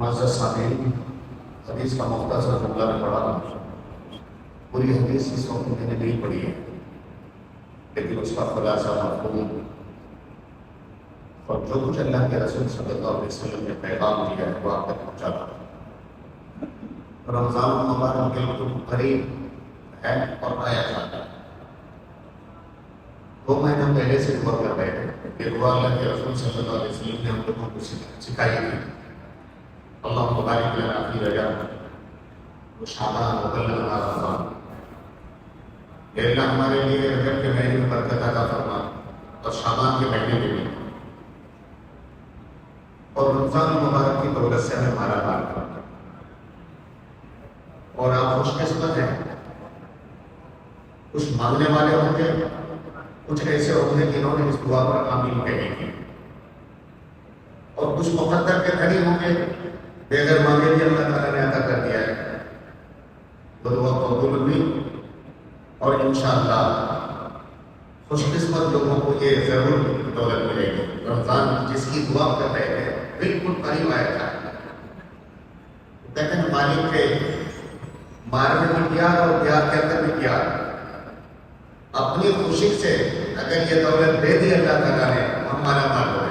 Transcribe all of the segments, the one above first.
معزز سامعین، حدیث کا مختصر جملہ میں پڑھا. پوری حدیث اس وقت میں نے نہیں پڑھی ہے، لیکن اس کا خلاصہ مفہوم اور جو کچھ اللہ کے رسول صلی اللہ علیہ وسلم نے پیغام دیا ہے وہ آپ تک پہنچا تھا. رمضان المبارک بالکل قریب ہے اور آیا جاتا ہے. 2 مہینہ پہلے سے دعا کر رہے تھے کہ دعا اللہ کے رسول صلی اللہ علیہ وسلم نے ہم لوگوں کو سکھائی تھی. اللہ مبارک لنا فی رجب شعبان وبلغنا رمضان. اے اللہ ہمارے لیے رجب کے مہینے میں برکت عطا فرما اور شعبان کے مہینے میں بھی، اور رمضان المبارک کی دولت سے ہمیں مالا مال کرنا. اور آپ خوش قسمت ہیں، کچھ مانگنے والے ہوں گے، کچھ ایسے ہوں گے جنہوں نے اس دعا پر آمین کہی تھی، اور کچھ مقدر کے دھنی ہوں گے بغیر مانگے بھی اللہ تعالیٰ نے عطا کر دیا ہے. تو دعا قبول ہوئی اور انشاءاللہ خوش قسمت لوگوں کو یہ ضرور دولت ملے گی. رمضان جس کی دعا کر رہے ہیں بالکل قریب آیا تھا. کہتے ہیں مالک کے مارنے میں پیار اور پیار کے اندر میں پیار. اپنی خوشی سے اگر یہ دولت دے دی اللہ تعالیٰ نے ہم مالا مال ہو گئے.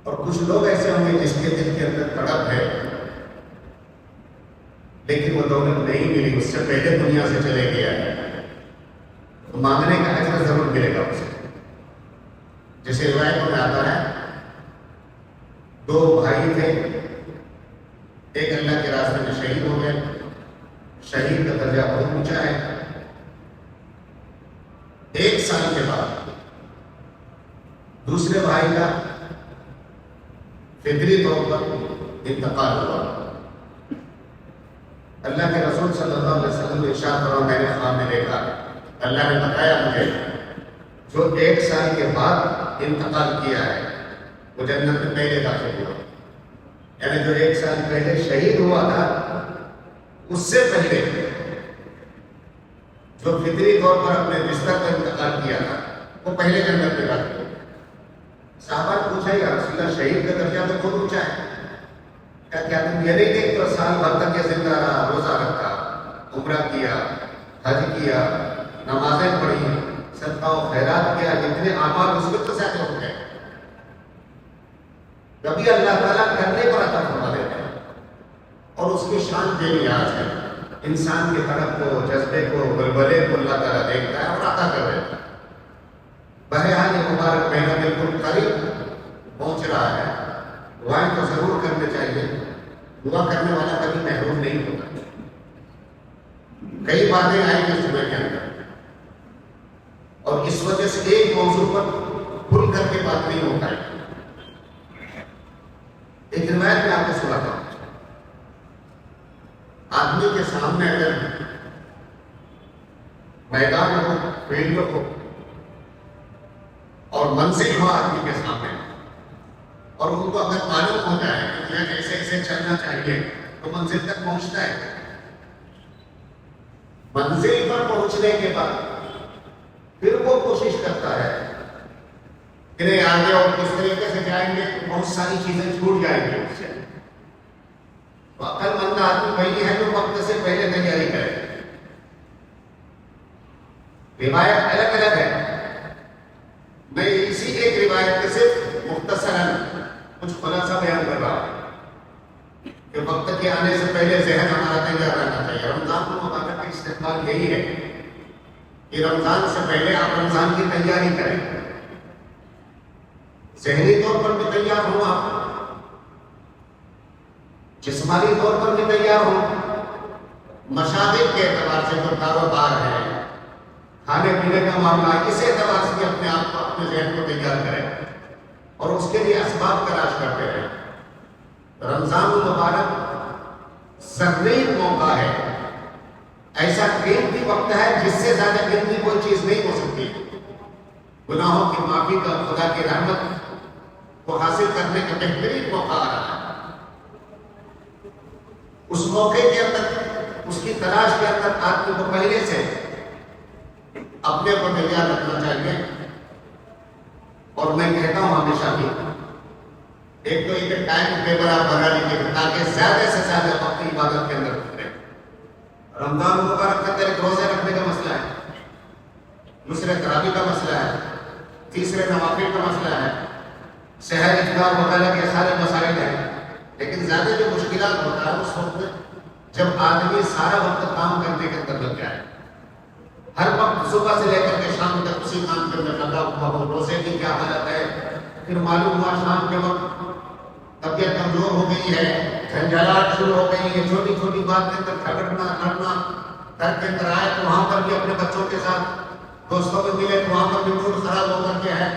اور کچھ لوگ ایسے ہوں گے جس کے دل کے اندر تڑپ ہے لیکن وہ دولت نہیں ملی، اس سے پہلے دنیا سے چلے گیا ہے، تو مانگنے کا اجر ضرور ملے گا اسے. جیسے روایتوں میں آتا ہے 2 بھائی تھے، ایک اللہ کے راستے میں شہید ہو گئے. شہید کا درجہ بہت اونچا ہے. 1 سال کے بعد دوسرے بھائی کا فطری طور پر انتقال ہوا. اللہ کے رسول صلی اللہ علیہ وسلم نے ارشاد فرمایا میں نے خواب میں دیکھا، اللہ نے بتایا مجھے جو 1 سال کے بعد انتقال کیا ہے وہ جنت میں پہلے داخل ہوا. یعنی جو 1 سال پہلے شہید ہوا تھا اس سے پہلے جو فطری طور پر اپنے بستر پر انتقال کیا تھا وہ پہلے جنت میں داخل ہوا. صحابہ نے پوچھا یا رسول اللہ شہید کا درجہ تو بہت اونچا ہے، کیا تم یہ نہیں دیکھتے سال بھر تک یہ زندہ رہا، روزہ رکھا، عمرہ کیا، حج کیا، نمازیں پڑھی، صدقہ و خیرات کیا، جتنے اعمال اس وقت سے ہو گئے. کبھی اللہ تعالیٰ کرنے پر عطا فرما دیتے ہیں اور اس کی شان بے نیاز ہے. انسان کی طرف کو، جذبے کو، بلبلے کو اللہ تعالیٰ دیکھتا ہے اور عطا کر دیتا ہے. بہرحال یہ مبارک مہینہ بالکل قریب پہنچ رہا ہے. دعائیں تو ضرور کرنے چاہیے، دعا کرنے والا کبھی محروم نہیں ہوتا. کئی باتیں آئیں گی صبح کے اندر اور اس وجہ سے ایک موضوع پر کھل کر کے بات نہیں ہو پائے. ایک روایت میں آپ کو سناتا ہوں. آدمی کے سامنے اگر میدان ہو، فیلڈ ہو اور منزل ہو آدمی کے سامنے اور ان کو اگر معلوم ہو جائے کہ تمہیں ایسے ایسے چلنا چاہیے تو منزل تک پہنچتا ہے. منزل پر پہنچنے کے بعد پھر وہ کوشش کرتا ہے کہ نہیں آگے اور کس طریقے سے جائیں گے تو بہت ساری چیزیں چھوٹ جائیں گی اس سے. تو عقل مند آدمی وہی ہے جو وقت سے پہلے تیاری کرے. روایت الگ الگ ہے. میں اسی ایک روایت کے صرف مختصراً کچھ خلاصہ بیان کر رہا ہوں کہ وقت کے آنے سے پہلے ذہن ہمارا تیار رہنا چاہیے. رمضان کو مبارک کا استقبال یہی ہے کہ رمضان سے پہلے آپ رمضان کی تیاری کریں. ذہنی طور پر بھی تیار ہوں، آپ جسمانی طور پر بھی تیار ہوں، مشاغل کے اعتبار سے جو کاروبار ہے، کھانے پینے کا معاملہ، اس اعتبار سے بھی اپنے آپ کو، اپنے ذہن کو تیار کریں اور اس کے لیے اسباب تلاش کرتے رہیں. رمضان المبارک زرین موقع ہے، ایسا قیمتی وقت ہے جس سے زیادہ قیمتی کوئی چیز نہیں ہو سکتی. گناہوں کی معافی کا، خدا کی رحمت کو حاصل کرنے کا بہترین موقع آ رہا ہے. اس موقع کے اندر، اس کی تلاش کے اندر آدمی کو پہلے سے اپنے کو تیار رکھنا چاہیے. اور میں کہتا ہوں ہمیشہ بھی ایک تو یہ ٹائم ٹیبل آپ بنا لیجیے تاکہ زیادہ سے زیادہ وقت عبادت کے اندر گزرے. رمضان مبارک کے اندر ایک روزے رکھنے کا مسئلہ ہے، دوسرے تراویح کا مسئلہ ہے، تیسرے نوافل کا مسئلہ ہے، سحر افطار وغیرہ کے سارے مسائل ہیں. لیکن زیادہ جو مشکلات ہوتا ہے اس وقت جب آدمی سارا وقت کام کرنے کے اندر لگ جائے، ہر وقت صبح سے لے کر کے شام تک اسی کام کے اندر لگا ہوا ہو. روزے کی کیا حالت ہے، پھر معلوم ہوا شام کے وقت طبیعت کمزور ہو گئی ہے، جھنجھلاہٹ شروع ہو گئی ہے، چھوٹی چھوٹی بات کے اندر جھگڑنا لڑنا، گھر کے اندر آئے تو وہاں پر بھی اپنے بچوں کے ساتھ دوستوں میں ملے تو وہاں پر بھی موڈ خراب ہو کر کے ہے.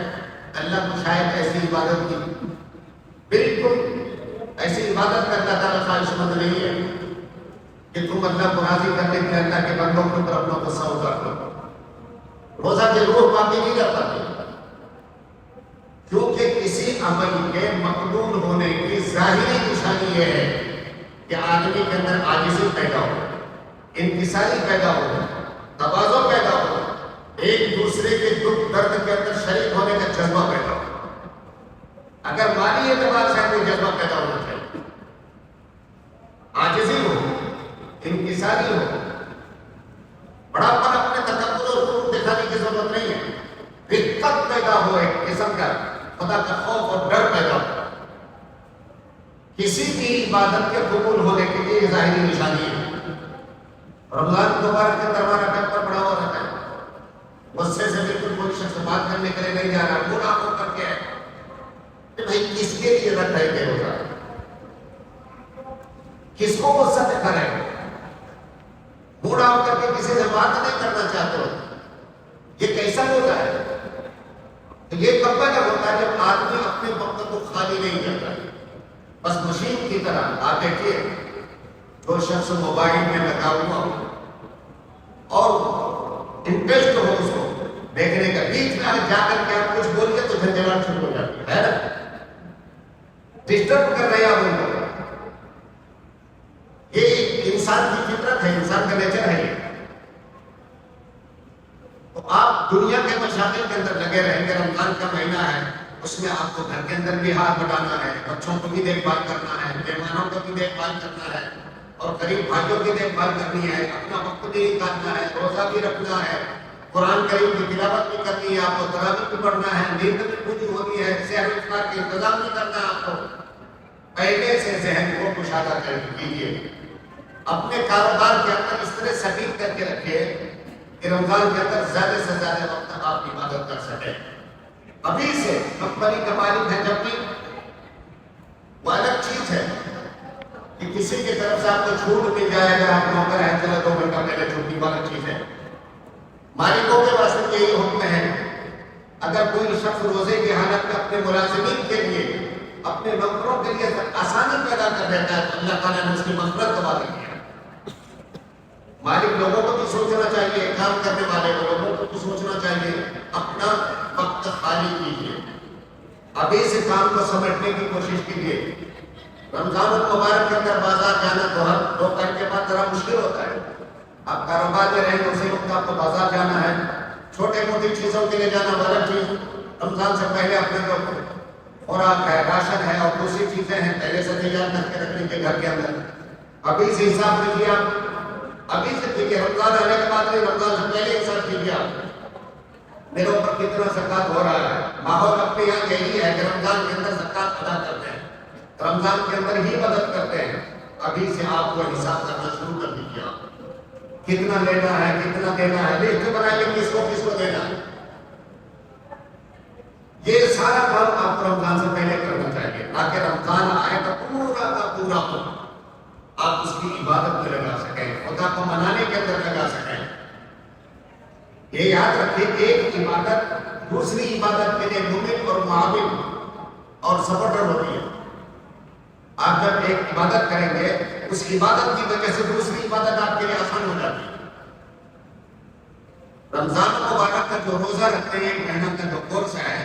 اللہ کو شاید ایسی عبادت کی بالکل ایسی عبادت کا اللہ تعالیٰ خواہش مند نہیں ہے کہ تم اللہ کو راضی کرنے کے لیے اللہ کے بندوں کے اوپر اپنا غصہ اتار کرو. روزہ کی روح باقی نہیں رہ پاتی کیونکہ کسی عمل کے مقبول ہونے کی ظاہری نشانی یہ ہے کہ آدمی کے اندر عاجزی پیدا ہو، انکساری پیدا ہو، تواضع پیدا ہو، ایک دوسرے کے دکھ درد کے اندر شریک ہونے کا جذبہ پیدا ہو. اگر مالی اعتبار سے کوئی جذبہ پیدا ہونا چاہیے، عاجزی ہو، انکساری ہو. بڑا پر اپنے تکبر اور غرور دکھانے کی ضرورت نہیں ہے. رقت پیدا ہو، ایک قسم کا خدا کا خوف اور ڈر پیدا ہو. کسی بھی عبادت کے قبول ہونے کے لیے ظاہری نشانی ہے. رمضان مبارک کے اندر ہمارا ٹیمپر بڑا ہوا رہتا ہے، غصے سے بالکل کوئی شخص بات کرنے کے لیے نہیں جا رہا، برا ہو کر کے ہے کہ بھائی کس کے لیے رکھا ہے کہ روزہ، کس کو غصہ دکھا رہے ہیں، بوڑھا ہو کر کے کسی سے بات نہیں کرنا چاہتے ہو. یہ کیسا ہوتا ہے؟ یہ کب پیدا ہوتا ہے جب آدمی اپنے وقت کو خالی نہیں کرتا. بس مشین کی طرح آپ دیکھیے جو شخص موبائل میں لگا ہوا ہو اور انٹرسٹ ہو اس کو دیکھنے کا، بیچ میں جا کر کے آپ کچھ بولیے تو جھنجھلاہٹ شروع ہو جاتی ہے نا، ڈسٹرب کر رہے آپ ان کو. یہ انسان کی فطرت ہے، انسان کا نیچر ہے. یہ تو آپ دنیا کے مشاغل کے اندر لگے رہیں گے. رمضان کا مہینہ ہے، اس میں آپ کو گھر کے اندر بھی ہاتھ بٹانا ہے، بچوں کو بھی دیکھ بھال کرنا ہے، مہمانوں کو بھی دیکھ بھال کرنا ہے، اور قریب بھائیوں کی دیکھ بھال کرنی ہے، اپنا وقت بھی نکالنا ہے، روزہ بھی رکھنا ہے، قرآن کریم کی تلاوت بھی کرنی ہے، آپ کو تراویح بھی پڑھنا ہے، نیند بھی پوری ہونی ہے، سحر افطار کا انتظام بھی کرنا ہے. آپ کو پہلے سے ذہن کو کشادہ کر کیجیے. اپنے کاروبار کے اندر اس طرح سٹیک کر کے رکھیے کہ رمضان کے اندر زیادہ سے زیادہ وقت آپ عبادت کر سکیں. ابھی سے کمپنی کا مالک ہے جب بھی وہ الگ چیز ہے کہ کسی کی طرف سے آپ کو چھوٹ مل جائے گا، آپ نوکر ہے چلو 2 گھنٹہ پہلے چھٹی والا چیز ہے. مالکوں کے واسطے یہی حکم ہے اگر کوئی شخص روزے کی حالت میں اپنے ملازمین کے لیے، اپنے نوکروں کے لیے آسانی پیدا کر دیتا ہے تو اللہ تعالیٰ نے اس کی مغفرت کا وعدہ کیا. مالک لوگوں کو بھی سوچنا چاہیے، کام کرنے والے لوگوں کو بھی سوچنا چاہیے، اپنا وقت خالی کیجیے، ابھی سے کام کو سمیٹنے کی کوشش کیجیے. رمضان المبارک کے اندر بازار جانا تو ہر دوپہر کے بعد ذرا مشکل ہوتا ہے. آپ کاروبار میں رہیں اسی وقت آپ کو بازار جانا ہے، چھوٹے موٹی چیزوں کے لیے جانا والا چیز رمضان سے پہلے اپنے جو خوراک ہے، راشن ہے اور دوسری چیزیں ہیں پہلے سے تیار کر کے رکھ لیجیے گھر کے اندر. ابھی سے حساب لیجیے، آپ ابھی سے دیکھیے رمضان آنے کے بعد نہیں، رمضان سے پہلے حساب کیجیے آپ میرے اوپر کتنا زکوٰۃ ہو رہا ہے. ماحول اپنے یہاں یہی ہے کہ رمضان کے اندر زکوٰۃ ادا کرتے ہیں، رمضان کے اندر ہی مدد کرتے ہیں. ابھی سے آپ کو حساب کرنا شروع کر دیجیے. آپ کتنا لینا ہے، کتنا دینا ہے، لسٹ بنائیے کس کو دینا ہے. یہ سارا کام آپ کو رمضان سے پہلے کرنا چاہیے تاکہ رمضان آئے تو پورا کا پورا ہو آپ اس کی عبادت میں لگا سکیں، خدا کو منانے کے اندر لگا سکیں. یہ یاد رکھیں ایک عبادت دوسری عبادت کے لیے ممکن اور معاون اور سپورٹر ہوتی ہے. آپ جب ایک عبادت کریں گے اس عبادت کی وجہ سے دوسری عبادت آپ کے لیے آسان ہو جاتی ہے. رمضان مبارک کا جو روزہ رکھتے ہیں، ایک مہینہ کا جو کورس ہے،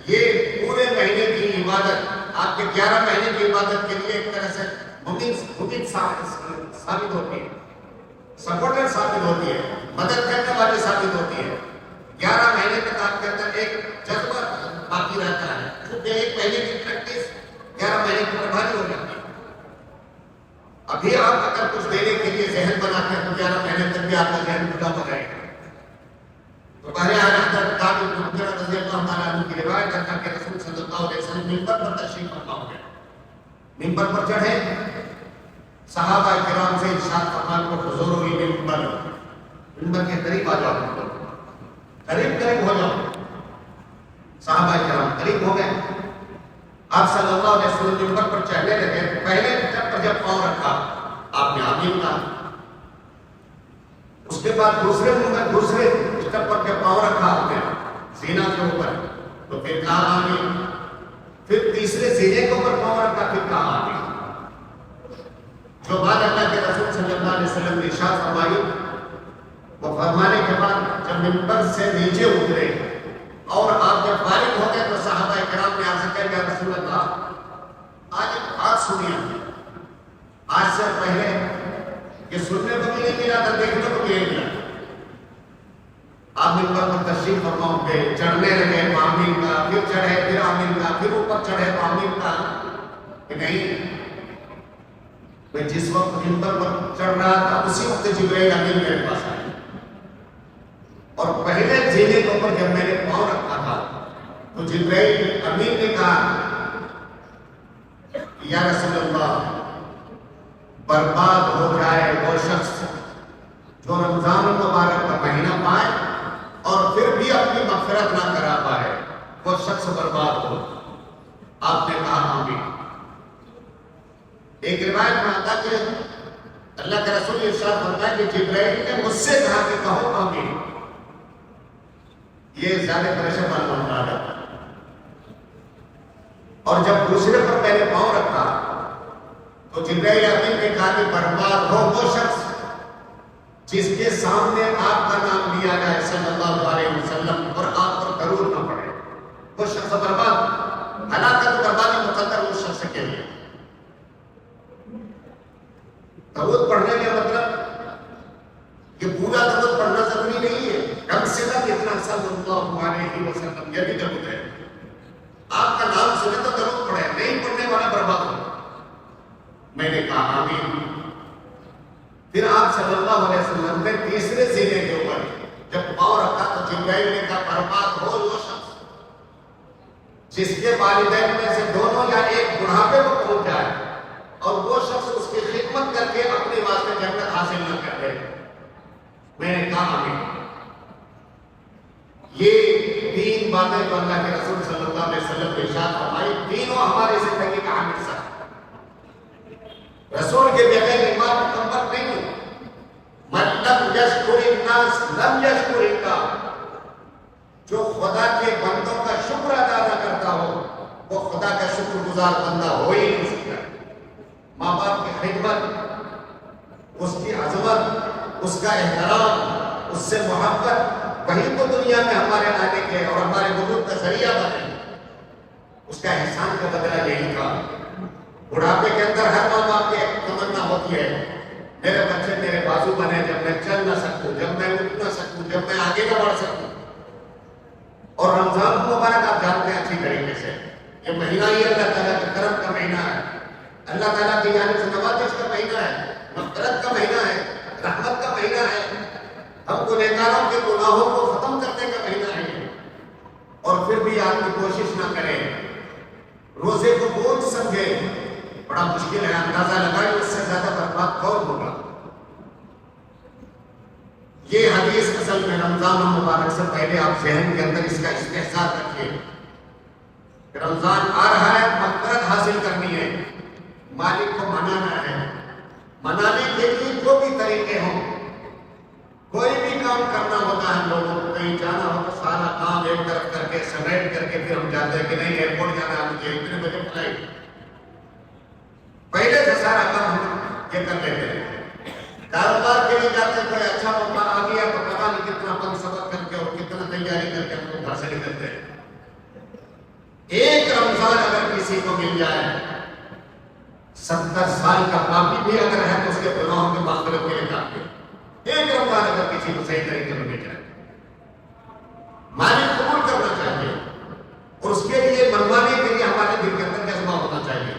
یہ پورے مہینے کی عبادت آپ کے 11 مہینے کی عبادت کے لیے ایک طرح سے ممکن ثابت ہوتی ہے، سپورٹر ثابت ہوتی ہے، مدد کرنے والی ثابت ہوتی ہے. 11 مہینے تک آپ کے اندر ایک جذبہ باقی رہتا ہے کیونکہ ایک مہینے کی پریکٹس 11 مہینے کی عمر بھاری ہو جاتی ہے۔ ابھی آپ اگر کچھ دینے کے لیے ذہن بناتے ہیں تو 11 مہینے تک بھی آپ کا ذہن کھلا ہو رہے گا۔ تو بہرحال حضرت کعب بن عجرہ رضی اللہ تعالیٰ عنہ کی روایت ہے کہ رسول صلی اللہ علیہ وسلم منبر پر تشریف فرما ہو گئے، منبر پر چڑھے، صحابہ کرام سے ارشاد فرمایا کہ حضور منبر کے قریب آ جاؤ، قریب ہو جاؤ۔ صحابہ کرام قریب ہو گئے، آپ صلی اللہ علیہ وسلم منبر پر چڑھنے لگے۔ پہلے اسٹیپ پر جب پاؤں رکھا آپ نے آمین کہا، اس کے بعد دوسرے اسٹیپ پر جب پاؤں رکھا آپ نے سینہ کے اوپر تو پھر کہا آمین، پھر تیسرے سینے کے اوپر پاؤں رکھا پھر کہا آمین۔ جو بات اللہ کے رسول صلی اللہ علیہ وسلم نے ارشاد فرمائی، وہ فرمانے کے بعد جب منبر سے نیچے اترے اور آپ جب فارغ ہو گئے تو صحابہ کرام نے آپ سے کہا کہ رسول اللہ آج ایک بات سنی ہے، آج سے پہلے کہ سننے کو بھی نہیں ملا تھا، دیکھنے کو بھی نہیں ملا۔ آپ منبر پر تشریف فرما پہ چڑھنے لگے، آمین کا، پھر چڑھے، پھر آمین کا، پھر اوپر چڑھے تو آمین کا، کہ نہیں میں جس وقت منبر پر چڑھ رہا تھا اسی وقت جبرائیل امین میرے پاس آئے اور پہلے زینے کے اوپر جب میں نے پاؤں رکھا تھا تو جبرائیل امین نے کہا یا رسول اللہ برباد ہو جائے وہ شخص جو رمضان المبارک کا مہینہ پائے اور پھر بھی اپنی مغفرت نہ کرا پائے، وہ شخص برباد ہو۔ آپ نے کہا آمین۔ ایک روایت میں آتا کہ اللہ کے رسول ارشاد فرمایا کہ جبرائیل نے مجھ سے کہا کہ کہو آمین۔ یہ زیادہ پریشر والا معاملہ آتا ہے۔ اور جب دوسرے پر میں نے پاؤں رکھا تو جبرائیل امین نے کہا کہ برباد ہو وہ شخص جس کے سامنے آپ کا نام لیا جائے صلی اللہ علیہ وسلم اور آپ پر درود نہ پڑے، وہ شخص برباد۔ ہلاکت بربادی مقدر اس شخص کے لیے۔ درود پڑھنے کا مطلب یہ پورا درود پڑھنا ضروری نہیں ہے، کم سے کم اتنا صلی اللہ علیہ وسلم یہ بھی درود ہے۔ آپ کا نام سنے تو درود پڑھے، نہیں پڑھنے والا برباد ہو۔ میں نے کہا آمین۔ پھر آپ صلی اللہ علیہ وسلم نے تیسرے سینے کے اوپر جب پاؤں رکھا تو جبرائیل نے کہا برباد ہو وہ شخص جس کے والدین میں سے دونوں یا ایک بڑھاپے کو پہنچ جائے اور وہ شخص اس کی خدمت کر کے اپنے واسطے جنت حاصل نہ کر دے۔ میں نے کہا آمین۔ یہ تین باتیں جو اللہ کے رسول صلی اللہ علیہ وسلم نے ارشاد فرمائی، تینوں ہماری زندگی کا اہم حصہ ہے۔ رسول کے بغیر ایمان مکمل نہیں۔ من لم یشکر الناس لم یشکر اللہ، جو خدا کے بندوں کا شکر ادا نہ کرتا ہو وہ خدا کا شکر گزار بندہ ہو ہی نہیں سکتا۔ ماں باپ کی خدمت، اس کی عظمت، اس کا احترام، اس سے محبت، وہی تو دنیا میں ہمارے آنے کے اور ہمارے وجود کا ذریعہ بنے۔ اس کا احسان کا بدلہ یہی تھا۔ بڑھاپے کے اندر ہر ماں باپ کی ایک تمنا ہوتی ہے میرے بچے میرے بازو بنے، جب میں چل نہ سکوں، جب میں اٹھ نہ سکوں، جب میں آگے نہ بڑھ سکوں۔ اور رمضان المبارک آپ جانتے ہیں اچھی طریقے سے، یہ مہینہ ہی اللہ تعالیٰ کے کرم کا مہینہ ہے، اللہ تعالیٰ کی جانب سے نوازش کا مہینہ ہے، مغفرت کا مہینہ ہے، رحمت کا مہینہ ہے، ہم گنہگاروں کے گناہوں کو ختم کرنے کا مہینہ ہے۔ اور پھر بھی آپ کی کوشش نہ کریں، روزے کو بوجھ سمجھے، بڑا مشکل ہے، اندازہ لگائیں اس سے زیادہ برباد کون ہوگا۔ یہ حدیث اصل میں رمضان المبارک سے پہلے آپ ذہن کے اندر اس کا استحضار رکھیے کہ رمضان آ رہا ہے، مغفرت حاصل کرنی ہے، مالک کو منانا ہے۔ منانے کے لیے جو بھی طریقے ہوں، کوئی بھی کام کرنا ہوتا ہے، ہم لوگوں کو کہیں جانا ہو تو سارا کام ایک طرف کر کے سمیٹ کر کے پھر ہم جاتے ہیں کہ نہیں ایئرپورٹ جانا ہے مجھے اتنے بجے فلائٹ، پہلے سے سارا کام ہم یہ کر لیتے ہیں۔ کاروبار کے لیے جاتے ہیں، کوئی اچھا موقع آ گیا تو پتا نہیں کتنا پن سبق کر کے اور کتنا تیاری کر کے ہم لوگ گھر سے نکلتے ہیں۔ ایک رمضان اگر کسی کو مل جائے، 70 سال کا پاپی بھی اگر ہے تو اس کے گناہوں کی مغفرت کے لیے کافی ہے۔ ایک رمضان اگر کسی کو صحیح طریقے میں مل جائے، مالک قبول کرنا چاہیے اور اس کے لیے منوانے کے لیے ہمارے دل کے اندر جذبہ ہونا چاہیے۔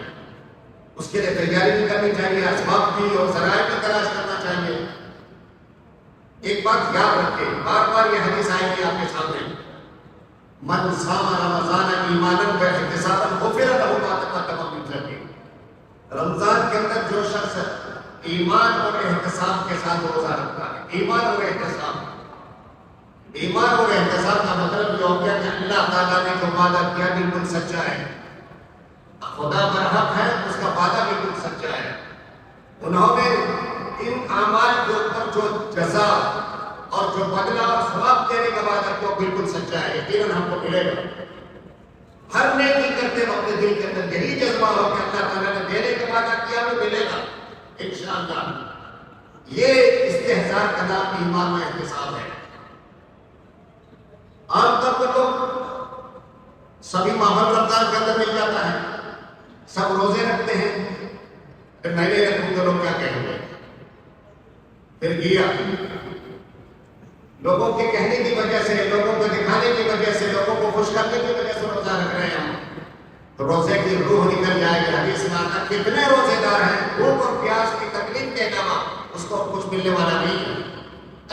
اس کے لیے تیاری بھی کرنی چاہیے، اسباب بھی اور ذرائع بھی تلاش کرنا چاہیے۔ ایک بات یاد رکھیں، بار بار یہ حدیث آئے گی آپ کے سامنے، من صام رمضان ایمانا واحتسابا غفر له ما تقدم من ذنبه۔ رمضان کے اندر جو شخص ایمان اور احتساب کے ساتھ روزہ رکھتا ہے، ایمان اور احتساب، ایمان اور احتساب کا مطلب یہ ہو گیا کہ اللہ تعالیٰ نے جو وعدہ کیا بالکل سچا ہے، خدا برحق ہے، اس کا وعدہ بالکل سچا ہے۔ انہوں نے ان اعمال کے اوپر جو جزا اور جو بدلہ اور ثواب دینے کا وعدہ کیا بالکل سچا ہے، یقیناً ہم کو ملے گا۔ ہر نیکی کرتے وقت دل کے اندر یہی جذبہ ہو کہ اللہ تعالیٰ نے دینے کا وعدہ کیا ہمیں ملے گا انشاءاللہ۔ یہ استحضار کا نام ایمان و احتساب ہے۔ عام طور پر لوگ سبھی ماحول رمضان کے اندر مل جاتا ہے، سب روزے رکھتے ہیں، پھر میں نہیں رکھوں تو لوگ کیا کہیں گے، پھر کیا لوگوں کے کہنے کی وجہ سے، لوگوں کو دکھانے کی وجہ سے، لوگوں کو خوش کرنے کی وجہ سے روزہ رکھ رہے ہیں ہم، تو روزے کی روح نکل جائے گی۔ حدیث میں آتا ہے کتنے روزے دار ہیں بھوک اور پیاس کی تکلیف کے علاوہ اس کو کچھ ملنے والا نہیں ہے۔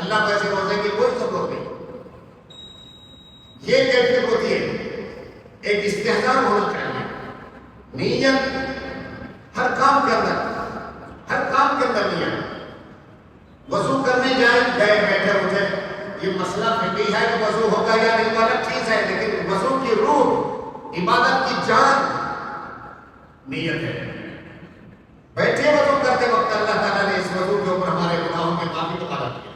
اللہ ویسے روزے کی کوئی ضرورت نہیں۔ یہ کیفیت ہوتی ہے، ایک استحضار ہونا چاہیے، نیت ہر کام کے اندر نیت۔ وضو کرنے جائیں، گئے بیٹھے اٹھے، یہ مسئلہ فقہی ہے کہ وضو ہوگا یا نہیں والا چیز ہے، لیکن وضو کی روح، عبادت کی جان نیت ہے۔ بیٹھے وضو کرتے وقت اللہ تعالیٰ نے اس وضو کے اوپر ہمارے گناہوں کی معافی کا وعدہ کیا۔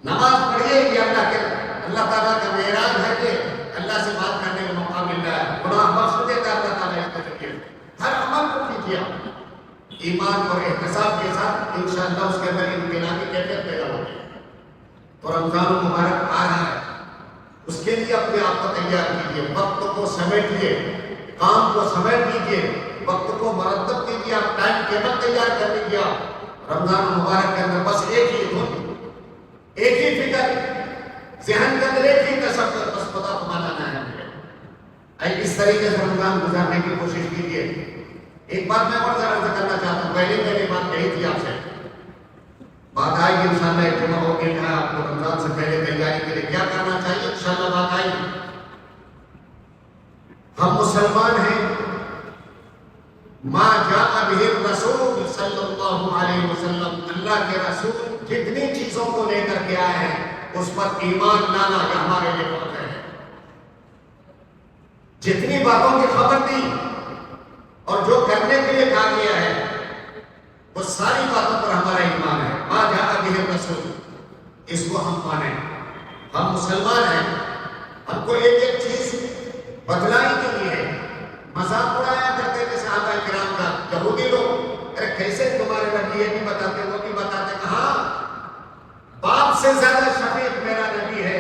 نماز پڑھیے، یہ اللہ تعالیٰ کا معراج ہے کہ اللہ سے بات کرنے کا موقع مل رہا ہے، گناہ بخش دیتا ہے اللہ تعالیٰ اس کے ذریعے۔ ہر عمل کو کیجیے ایمان اور احتساب کے ساتھ، انشاءاللہ اس کے اندر انقلابی کیفیت پیدا ہوگی۔ تو رمضان المبارک آ رہا ہے، اس کے لیے اپنے آپ کو تیار کیجیے، وقت کو سمیٹیے، کام کو سمیٹ لیجیے، وقت کو مرتب کیجیے، آپ ٹائم ٹیبل تیار کر لیجیے۔ رمضان المبارک کے اندر بس ایک ہی دھن، ایک ہی فکر، ذہن کے اندر ایک ہی تصور، بس خدا کو منانا ہے مجھے۔ اس طریقے سے رمضان گزارنے کی کوشش کیجیے۔ ایک بات میں اور ذرا کرنا چاہتا ہوں، پہلی بات کہی تھی آپ سے، بات آئے گی انشاءاللہ، اجتماع ہو گیا ہے، آپ کو رمضان سے پہلے تیاری کے لیے کیا کرنا چاہیے، انشاءاللہ بات آئے گی۔ ہم مسلمان ہیں، ما جاء به الرسول صلی اللہ علیہ وسلم، اللہ کے رسول جتنی چیزوں کو لے کر کے آئے ہیں اس پر ایمان لانا یہ ہمارے لیے بہت ہے۔ جتنی باتوں کی خبر دی اور جو کرنے کے لیے کہا گیا ہے وہ ساری باتوں پر ہمارا ایمان ہے۔ ما جاء به الرسول، اس کو ہم مانیں، ہم مسلمان ہیں۔ ہم کو ایک ایک چیز بدلائی کے لیے مذاق اڑایا کرتے تھے صحابہ کرام کا، یہودی لوگ، ارے کیسے تمہارے نبی یہ نہیں بتاتے وہ نہیں بتاتے، کہاں باپ سے زیادہ شفیق میرا نبی ہے،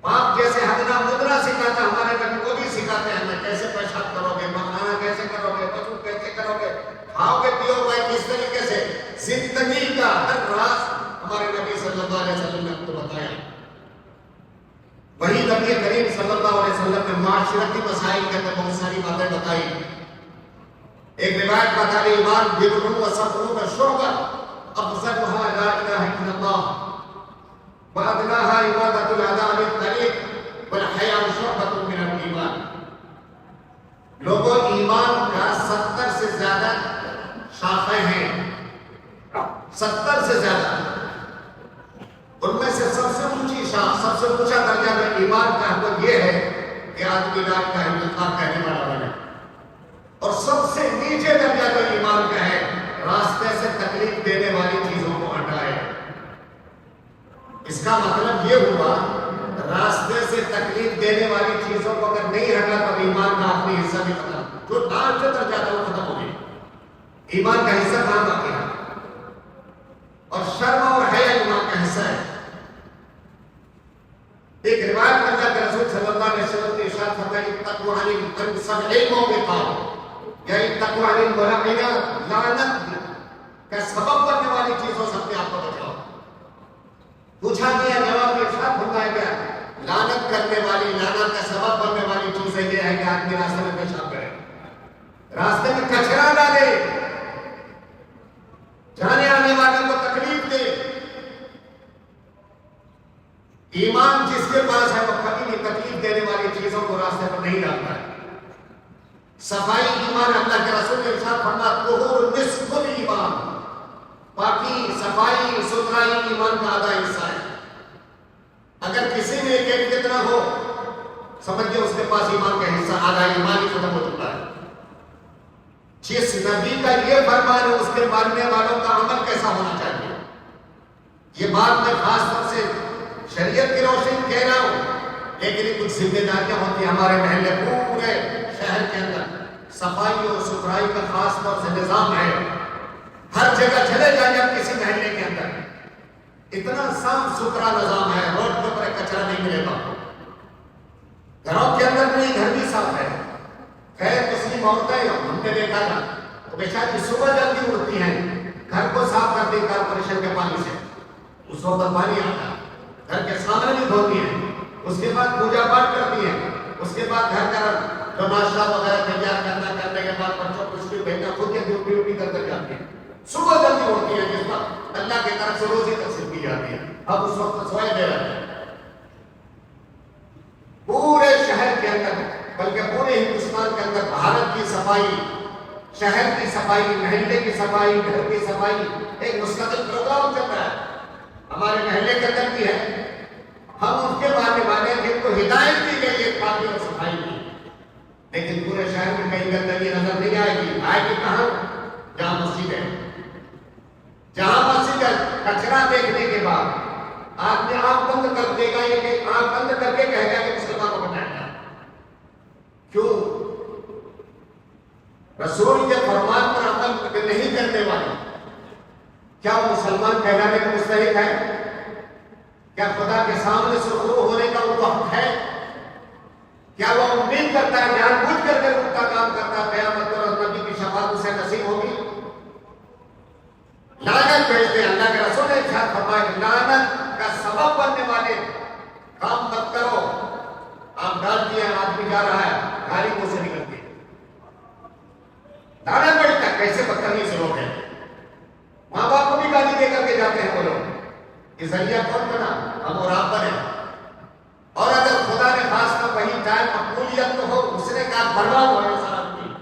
باپ جیسے ہدنا مدرا سکھاتا ہمارے نبی وہ بھی سکھاتے ہیں، ہمیں کیسے پیشاب کرو گے، مکھانا کیسے کرو گے، وضو کیسے کرو گے، کھاؤ گے پیو گے کس طریقے سے، زندگی کا ہر راز ہمارے نبی صلی اللہ علیہ وسلم نے ہم کو بتایا۔ وہی نبی کریم صلی اللہ علیہ وسلم نے معاشرتی مسائل کے اندر بہت ساری باتیں بتائی۔ ایک روایت بتا رہی، ایمان بر و صبر و شعبہ افضلها لا الہ الا اللہ وادناها عبادۃ الاعداء بالطریق والحیاء شعبۃ من الایمان۔ لوگوں، ایمان کا 70 سے زیادہ شاخیں ہیں، 70 سے زیادہ، ان میں سے سب سے اونچی شاخ، سب سے اونچا درجہ میں ایمان کا ہے وہ یہ ہے کہ آدمی لا الہ الا اللہ کہنے والا بنے، اور سب سے نیچے درجہ جو ایمان کا ہے راستے سے تکلیف دینے والی چیزوں کو ہٹائے۔ اس کا مطلب یہ ہوا راستے سے تکلیف دینے والی چیزوں کو اگر نہیں ہٹا تو ایمان کا آخری حصہ بھی ختم، جو نیچے درجہ تھا وہ ختم ہو گیا، ایمان کا حصہ کہاں باقی ہے؟ اور شرم اور حیا ایمان کا حصہ ہے۔ ایک روایت میں جا کے رسول صلی اللہ علیہ وسلم نے ارشاد فرمایا اتقوا عن سبع الموبقات، یا اتقوا عن الملعنات، لعنت کا سبب بننے والی چیزوں سے اپنے آپ کو بچاؤ۔ پوچھا گیا، جواب میں ارشاد فرمایا گیا لعنت کرنے والی، لعنت کا سبب بننے والی چیزیں یہ ہے کہ آدمی راستے میں پیشاب کرے، راستے میں کچرا ڈالے، جانے آنے والوں کو تکلیف دے۔ ایمان جس کے پاس ہے وہ کبھی بھی تکلیف دینے والی چیزوں کو راستے پر نہیں ڈالتا ہے۔ صفائی ایمان، اللہ کے رسول نے ارشاد فرمایا طہور نصف الایمان، باقی صفائی ستھرائی ایمان کا آدھا حصہ ہے۔ اگر کسی میں ایک کتنا ہو سمجھے اس کے پاس ایمان کا حصہ آدھا ایمان ہی ختم ہو چکا ہے۔ جس نبی کا یہ فرمان ہے اس کے ماننے والوں کا عمل کیسا ہونا چاہیے، یہ بات میں خاص طور سے شریعت کی روشنی کہہ رہا ہوں، لیکن کچھ ذمہ داریاں ہوتی ہیں ہمارے محلے پورے شہر کے اندر صفائی اور ستھرائی کا خاص طور سے نظام ہے۔ ہر جگہ چلے جائیں آپ کسی محلے کے اندر اتنا صاف ستھرا نظام ہے، روڈ کے اوپر کچرا نہیں ملے گا، گھروں کے اندر نہیں، گھر بھی صاف ہے۔ خیر مسلم عورتیں ہم نے دیکھا تھا تو بیچاری صبح جلدی اٹھتی ہیں، گھر کو صاف کرتی ہیں کارپوریشن کے پانی سے، اس وقت پانی آتا، گھر کے سامنے بھی دھوتی ہیں، اس کے بعد پوجا پاٹ کرتی ہیں، اس کے بعد گھر کا جو ناشتہ وغیرہ تیار کرنے کے بعد بچوں کو اسکول بھیجنا، خود کے ڈیوٹی کر جاتی ہیں۔ صبح جلدی اٹھتی ہیں جس وقت اللہ کی طرف سے روزی تقسیم کی جاتی ہے، اب اس وقت سوائے دے رہے ہیں۔ پورے شہر کے اندر بلکہ پورے ہندوستان کے اندر بھارت کی صفائی، شہر کی صفائی، محلے کی صفائی، گھر کی صفائی ایک مستقل پروگرام چل رہا ہے۔ ہمارے محلے کے اندر بھی ہے، ہم اس کے ماننے والے جن کو ہدایت دی گئی ہے پاکی اور صفائی کی، لیکن پورے شہر میں کہیں گندگی نظر نہیں آئے گی۔ آئے گی کہاں؟ جہاں مسجد ہے، جہاں مسجد ہے کچرا دیکھنے کے بعد آدمی آنکھ بند کر دے گا، یہ کہ آنکھ بند کر کے کہے گا کہ مسلمان کو بتائے گا۔ کیوں؟ رسول کے فرمان پر عمل نہیں کرنے والے کیا وہ مسلمان کہلانے کا مستحق ہے؟ کیا خدا کے سامنے سرخرو ہونے کا وہ حق ہے؟ کیا وہ امید کرتا ہے جان بوجھ کر کے ان کا کام کرتا ہے قیامت اور نبی کی شفاعت اسے نصیب ہوگی؟ لعنت بھیجتے ہیں۔ اللہ کے رسول نے ارشاد فرمایا لعنت کا سبب بننے والے کام مت کرو۔ آپ ڈال دیے آدمی جا رہا ہے، گاڑی منہ سے نکلتی ہے، لعنت بڑھتا ہے۔ کیسے بدتمیز لوگ ہیں، ماں باپ کو بھی گالی دے کر کے جاتے ہیں وہ لوگ۔ یہ ذریعہ کون بنا؟ ہم اور آپ بنے۔ اور اگر خدا نے خاص کر وہی ٹائم مقبولیت تو ہو، اس نے کہا برباد ہو گیا سارا آدمی،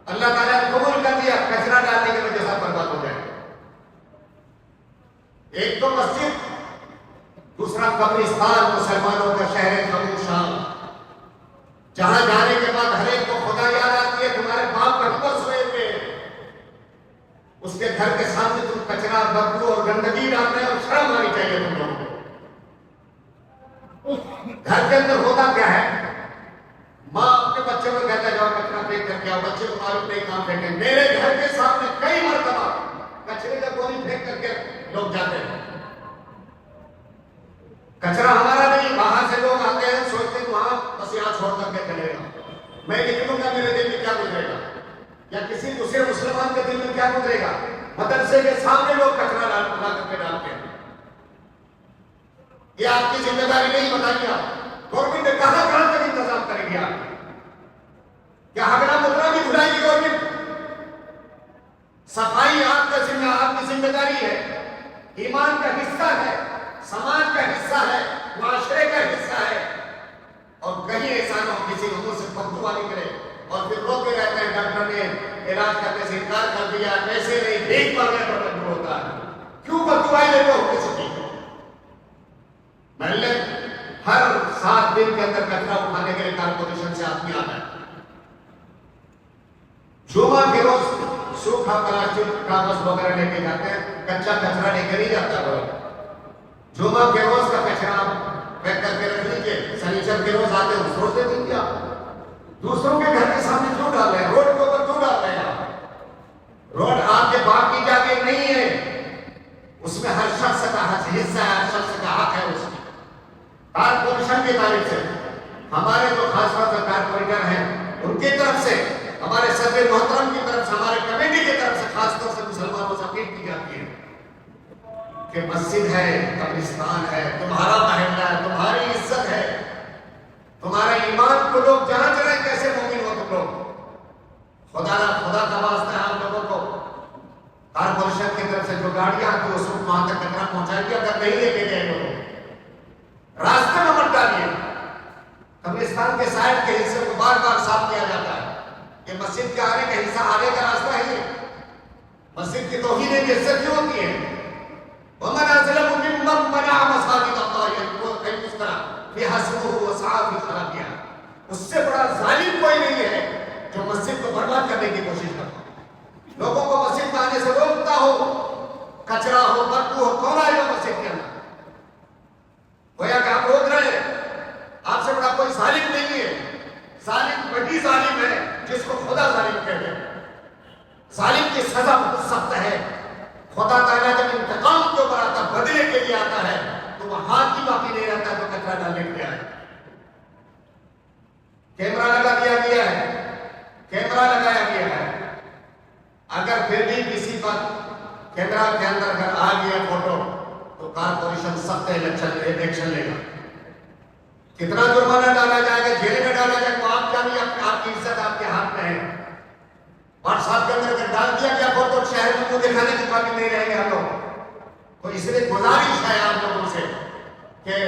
اللہ تعالیٰ نے قبول کر دیا، کچرا ڈالنے کی وجہ سے برباد ہو جائے۔ ایک تو مسجد، دوسرا قبرستان، مسلمانوں کا شہر خاموشان، جہاں جانے کے بعد ہر ایک کو خدا یاد آتی ہے۔ تمہارے باپ کا سوئے ہوئے، اس کے گھر کے سامنے تم کچرا، بدبو اور گندگی ڈال رہے ہو، شرم آنی چاہیے تم لوگوں کو۔ گھر کے اندر ہوتا کیا ہے؟ ماں اپنے بچوں کو کہتا ہے جاؤ کچرا پھینک کر کے آؤ، بچے کو معلوم نہیں کہاں پھینکے۔ میرے گھر کے سامنے کئی مرتبہ کچرے کا گولی پھینک کر کے لوگ جاتے ہیں۔ کچرا ہمارا نہیں، باہر سے لوگ آتے ہیں، سوچتے ہیں وہاں بس یہاں چھوڑ کر کے چلے گا، میں نکلوں گا میرے دل میں کیا گزرے گا، یا کسی دوسرے مسلمان کے دل میں کیا گزرے گا۔ مدرسے کے سامنے لوگ کچرا لا کر کے ڈالتے ہیں۔ یہ آپ کی ذمہ داری نہیں، بتائیے آپ گورنمنٹ نے کہاں کہاں تک انتظام کرے گی؟ آپ کیا ہگڑا مدرا بھی دھلائے گی گورنمنٹ؟ صفائی آپ کا ذمہ، آپ کی ذمہ داری ہے، ایمان کا حصہ ہے، سماج کا حصہ ہے، معاشرے کا حصہ ہے۔ اور کہیں ایسا نہ ہو کسی کو سے پختوانی کرے اور پھر روتے رہتے ہیں ڈاکٹر نے علاج کرنے سے انکار کر دیا، ایسے نہیں، بھیک مانگنے پر مجبور ہوتا ہے۔ کیوں پختوائی لیتے ہو کسی کی؟ محلے ہر 7 دن کے اندر کچرا اٹھانے کے لیے کارپوریشن سے آدمی آتا ہے۔ جمعہ کے روز سوکھا پلاسٹک کاغذ وغیرہ لے کے جاتے ہیں، کچا کچرا لے کے نہیں جاتا ہے۔ جمعہ کے روز کا کچرا پیک کر کے رکھ لیجیے، سنیچر کے روز آتے ہیں، چھوڑ دیتے ہیں کیا؟ دوسروں کے گھر کے سامنے کیوں ڈال رہے ہیں؟ روڈ کے اوپر کیوں ڈال رہے ہیں؟ روڈ آپ کے باپ کی جگہ نہیں ہے، اس میں ہر شخص کا حصہ ہے، ہر شخص کا حق ہے۔ اس کی کارپوریشن کی طرف سے، ہمارے جو خاص طور سے کارپوریٹر ہیں ان کی طرف سے، ہمارے صدر محترم کی طرف سے، ہمارے کمیٹی کی طرف سے خاص طور سے مسلمانوں سے اپیل کی جاتی ہے کہ مسجد ہے، قبرستان ہے، تمہارا محلہ ہے، تمہاری عزت ہے، تمہارا ایمان کو لوگ جانچ رہے ہیں کیسے مومن ہو تم لوگ۔ خدا کا واسطہ ہے آپ لوگوں کو کارپوریشن کی طرف سے جو گاڑیاں آتی اس وقت وہاں تک کچرا پہنچائے گی. اگر نہیں لے کے گئے لوگ راستے میں مت ڈالیے. قبرستان کے سائڈ کے حصے کو بار بار صاف کیا جاتا ہے. یہ مسجد کے آنے کا حصہ آنے کا راستہ ہے. مسجد کی توہین کی عزت کیوں ہوتی ہے؟ وَمَنْ أَظْلَمُ مِمَّنْ مَنَعَ مَسَاجِدَ اللَّهِ أَن يُذْكَرَ فِيهَا اسْمُهُ وَسَعَىٰ فِي خَرَابِهَا. اس سے بڑا ظالم کوئی نہیں ہے جو مسجد کو برباد کرنے کی کوشش کرتا ہو، لوگوں کو مسجد میں آنے سے روکتا ہو. کچرا ہو، بدبو ہو، کون آئے گا مسجد کے اندر؟ گویا کہ آپ روک رہے ہیں. آپ سے بڑا کوئی ظالم نہیں ہے. ظالم وہی ظالم ہے جس کو خدا ظالم کہتے ہیں. ظالم کی سزا بہت سخت ہے. خدا تعالیٰ جب انتقام کے اوپر آتا، بدلے کے لیے آتا ہے، تو وہ ہاتھ ہی باقی نہیں رہتا تو کچرا ڈالنے کے لیے آئے. کیمرہ لگا دیا گیا ہے، کیمرہ لگایا گیا ہے. اگر پھر بھی کسی پر کیمرہ کے اندر اگر آ گیا فوٹو تو کارپوریشن سخت ایکشن لے گا. کتنا جرمانہ ڈالا جائے گا، جیل میں ڈالا جائے گا، آپ جانیے. آپ کی عزت آپ کے ہاتھ میں ہے. واٹس ایپ کے اندر اگر ڈال دیا گیا فوٹو، شہر میں منہ دکھانے کے قابل نہیں رہیں گے ہم لوگ. تو اس لیے گزارش ہے آپ لوگوں سے کہ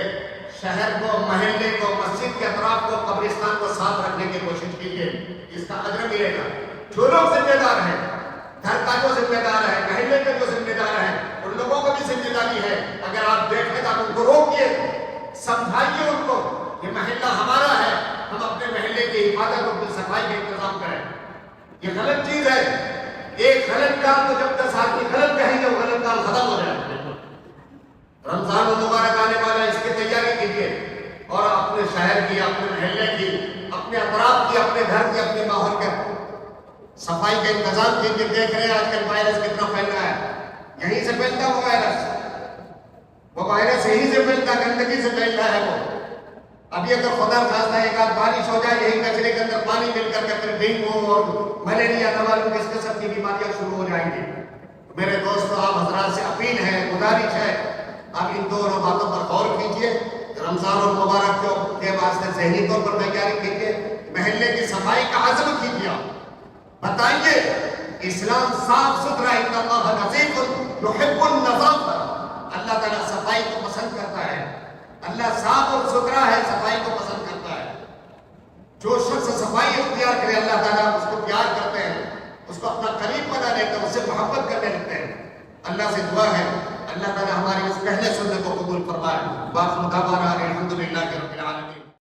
شہر کو، محلے کو، مسجد کے اطراف کو، قبرستان کو صاف رکھنے کی کوشش کیجیے. اس کا اجر ملے گا. جو لوگ ذمہ دار ہیں، گھر کا جو ذمہ دار ہے، محلے کے جو ذمہ دار ہے، ان لوگوں کو بھی ذمہ داری ہے. اگر آپ دیکھیں تو آپ ان کو روکیے، سمجھائیے ان کو کہ محلہ ہمارا ہے، ہم اپنے محلے کی حفاظت اور صفائی کا انتظام کریں. یہ غلط چیز ہے. ایک غلط کام کو جب 10 آدمی غلط کہیں گے وہ غلط کام ختم ہو جائے. رمضان المبارک آنے والا، اس کی تیاری کیجیے اور اپنے شہر کی، اپنے محلے کی، اپنے اطراف کی، اپنے گھر کی، اپنے ماحول کے صفائی کا انتظام کیجیے. دیکھ رہے ہیں آج کل وائرس کتنا پھیل رہا ہے. یہیں سے پھیلتا وہ وائرس یہیں سے پھیلتا، گندگی سے پھیل رہا ہے وہ. ابھی اگر خدا خواستہ ایک آدھ بارش ہو جائے، یہی کچرے کے اندر پانی مل کر کے پھر ڈینگو اور ملیریا، نہ معلوم کس قسم کی بیماریاں شروع ہو جائیں گی. میرے دوستو، آپ حضرات سے اپیل ہے، گزارش ہے، آپ ان دونوں باتوں پر غور کیجیے. رمضان المبارک کے واسطے ذہنی طور پر تیاری کیجیے. محلے کی صفائی کا عزم کیجیے. بتائیے اسلام صاف ستھرا، ان اللہ نظیف یحب النظافہ. اللہ تعالیٰ صفائی کو پسند کرتا ہے. اللہ صاف اور ستھرا ہے، صفائی کو پسند کرتا ہے. جو شخص صفائی اختیار کرے اللہ تعالیٰ اس کو پیار کرتے ہیں، اس کو اپنا قریب بنا لیتے ہیں، اس سے محبت کرنے لگتے ہیں. اللہ سے دعا ہے اللہ تعالیٰ ہماری اس پہلے سنت کو قبول فرمائے. باقی دعوانا الحمدللہ رب العالمین.